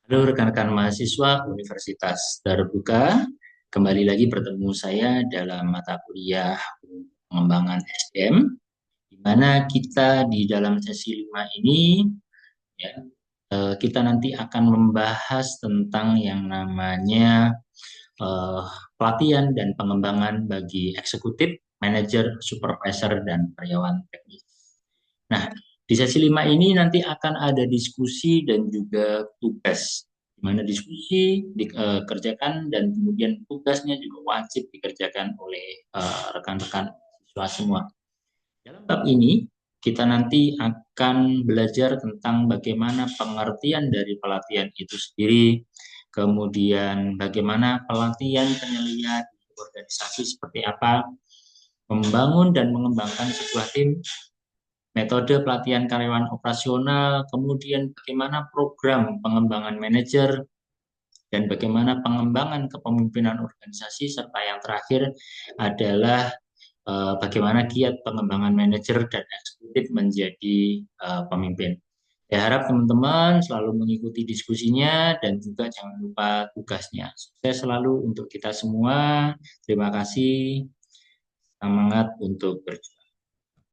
Halo rekan-rekan mahasiswa Universitas Darbuka, kembali lagi bertemu saya dalam mata kuliah pengembangan SDM, di mana kita di dalam sesi 5 ini ya, kita nanti akan membahas tentang yang namanya eh, pelatihan dan pengembangan bagi eksekutif, manajer, supervisor, dan karyawan teknis. Nah, di sesi 5 ini nanti akan ada diskusi dan juga tugas, di mana diskusi dikerjakan dan kemudian tugasnya juga wajib dikerjakan oleh rekan-rekan siswa semua. Dalam bab ini, kita nanti akan belajar tentang bagaimana pengertian dari pelatihan itu sendiri, kemudian bagaimana pelatihan penyelia di organisasi seperti apa, membangun dan mengembangkan sebuah tim, metode pelatihan karyawan operasional, kemudian bagaimana program pengembangan manajer, dan bagaimana pengembangan kepemimpinan organisasi, serta yang terakhir adalah bagaimana kiat pengembangan manajer dan eksekutif menjadi pemimpin. Saya harap teman-teman selalu mengikuti diskusinya dan juga jangan lupa tugasnya. Sukses selalu untuk kita semua. Terima kasih. Semangat untuk berjuang.